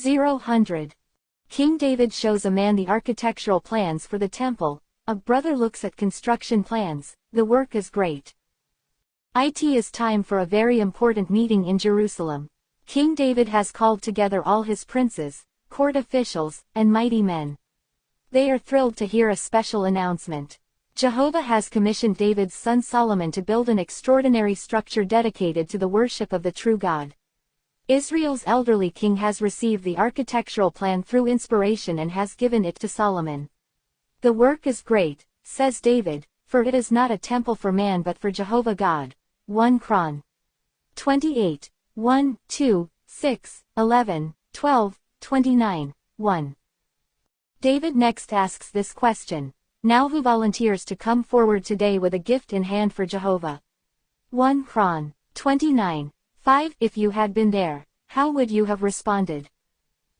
100. King David shows a man the architectural plans for the temple. A brother looks at construction plans. The work is great. It is time for a very important meeting in Jerusalem. King David has called together all his princes, court officials, and mighty men. They are thrilled to hear a special announcement. Jehovah has commissioned David's son Solomon to build an extraordinary structure dedicated to the worship of the true God. Israel's elderly king has received the architectural plan through inspiration and has given it to Solomon. The work is great, says David, for it is not a temple for man but for Jehovah God. 1 Chron. 28, 1, 2, 6, 11, 12, 29, 1. David next asks this question. Now who volunteers to come forward today with a gift in hand for Jehovah? 1 Chron. 29. 5. If you had been there, how would you have responded?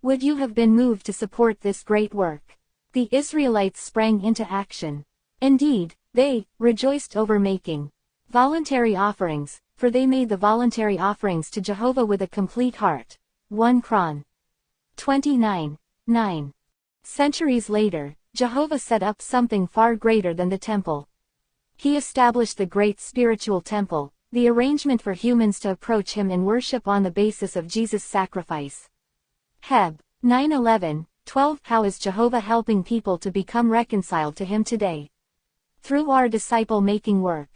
Would you have been moved to support this great work? The Israelites sprang into action. Indeed, they rejoiced over making voluntary offerings, for they made the voluntary offerings to Jehovah with a complete heart. 1 Chron. 29. 9. Centuries later, Jehovah set up something far greater than the temple. He established the great spiritual temple, the arrangement for humans to approach him in worship on the basis of Jesus' sacrifice. Heb. 9:11, 12. How is Jehovah helping people to become reconciled to him today? Through our disciple-making work.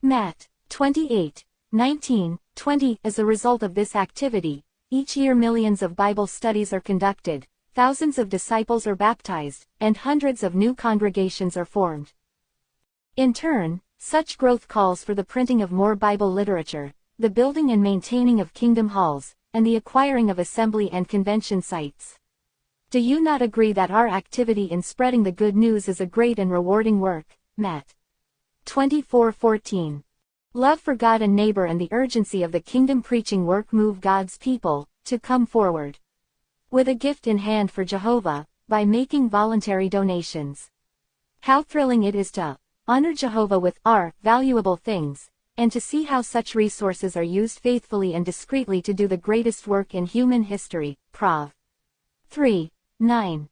Matt. 28, 19, 20. As a result of this activity, each year millions of Bible studies are conducted, thousands of disciples are baptized, and hundreds of new congregations are formed. In turn, such growth calls for the printing of more Bible literature, the building and maintaining of kingdom halls, and the acquiring of assembly and convention sites. Do you not agree that our activity in spreading the good news is a great and rewarding work? Matt. 24:14. Love for God and neighbor and the urgency of the kingdom preaching work move God's people to come forward with a gift in hand for Jehovah, by making voluntary donations. How thrilling it is to honor Jehovah with our valuable things, and to see how such resources are used faithfully and discreetly to do the greatest work in human history. Prov. 3, 9.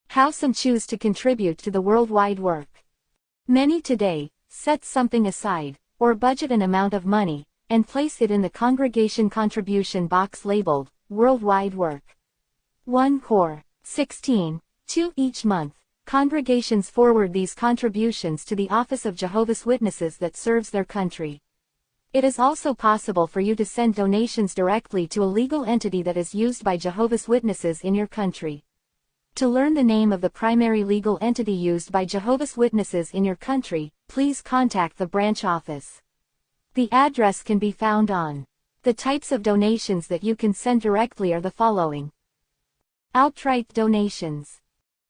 How some choose to contribute to the worldwide work. Many today set something aside, or budget an amount of money, and place it in the congregation contribution box labeled worldwide work. 1 Cor. 16, 2. Each month, congregations forward these contributions to the Office of Jehovah's Witnesses that serves their country. It is also possible for you to send donations directly to a legal entity that is used by Jehovah's Witnesses in your country. To learn the name of the primary legal entity used by Jehovah's Witnesses in your country, please contact the branch office. The address can be found on. The types of donations that you can send directly are the following. Outright donations.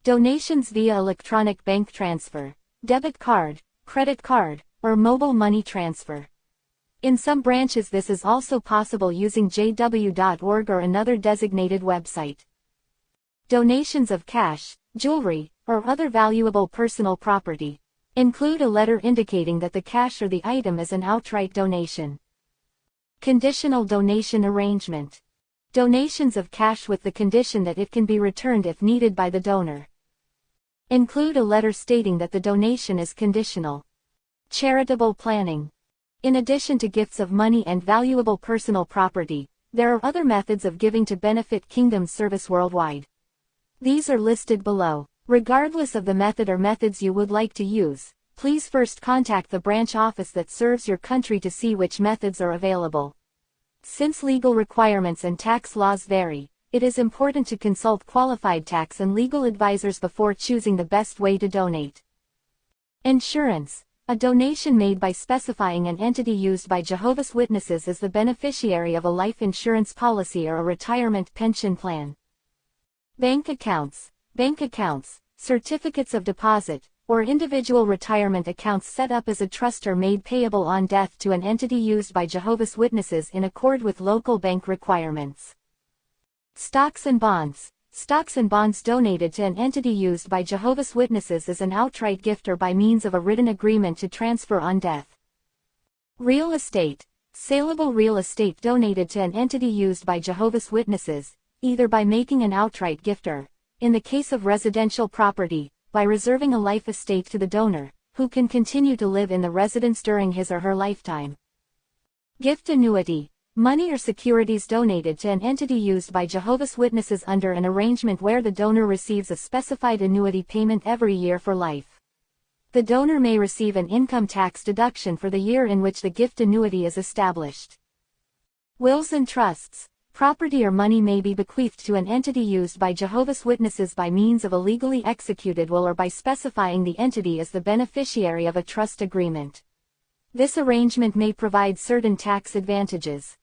Donations via electronic bank transfer, debit card, credit card, or mobile money transfer. In some branches this is also possible using jw.org or another designated website. Donations of cash, jewelry, or other valuable personal property. Include a letter indicating that the cash or the item is an outright donation. Conditional donation arrangement. Donations of cash with the condition that it can be returned if needed by the donor. Include a letter stating that the donation is conditional. Charitable planning. In addition to gifts of money and valuable personal property, there are other methods of giving to benefit kingdom service worldwide. These are listed below. Regardless of the method or methods you would like to use, please first contact the branch office that serves your country to see which methods are available. Since legal requirements and tax laws vary, it is important to consult qualified tax and legal advisors before choosing the best way to donate. Insurance. A donation made by specifying an entity used by Jehovah's Witnesses as the beneficiary of a life insurance policy or a retirement pension plan. Bank accounts. Bank accounts, certificates of deposit, or individual retirement accounts set up as a trust are made payable on death to an entity used by Jehovah's Witnesses in accord with local bank requirements. Stocks and bonds. Stocks and bonds donated to an entity used by Jehovah's Witnesses as an outright gift or by means of a written agreement to transfer on death. Real estate. Saleable real estate donated to an entity used by Jehovah's Witnesses, either by making an outright gift or, in the case of residential property, by reserving a life estate to the donor, who can continue to live in the residence during his or her lifetime. Gift annuity. Money or securities donated to an entity used by Jehovah's Witnesses under an arrangement where the donor receives a specified annuity payment every year for life. The donor may receive an income tax deduction for the year in which the gift annuity is established. Wills and trusts. Property or money may be bequeathed to an entity used by Jehovah's Witnesses by means of a legally executed will or by specifying the entity as the beneficiary of a trust agreement. This arrangement may provide certain tax advantages.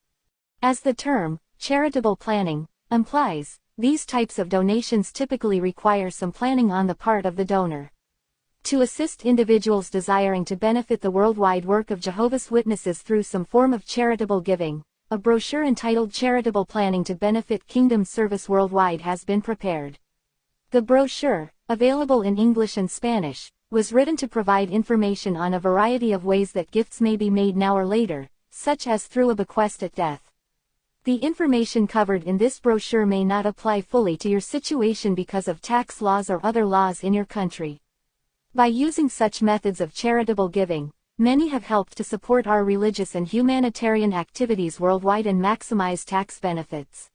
As the term, charitable planning, implies, these types of donations typically require some planning on the part of the donor. To assist individuals desiring to benefit the worldwide work of Jehovah's Witnesses through some form of charitable giving, a brochure entitled Charitable Planning to Benefit Kingdom Service Worldwide has been prepared. The brochure, available in English and Spanish, was written to provide information on a variety of ways that gifts may be made now or later, such as through a bequest at death. The information covered in this brochure may not apply fully to your situation because of tax laws or other laws in your country. By using such methods of charitable giving, many have helped to support our religious and humanitarian activities worldwide and maximize tax benefits.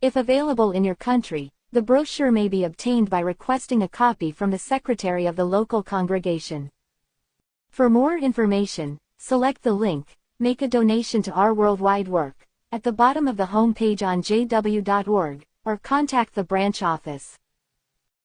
If available in your country, the brochure may be obtained by requesting a copy from the secretary of the local congregation. For more information, select the link, Make a Donation to Our Worldwide Work, at the bottom of the home page on jw.org, or contact the branch office.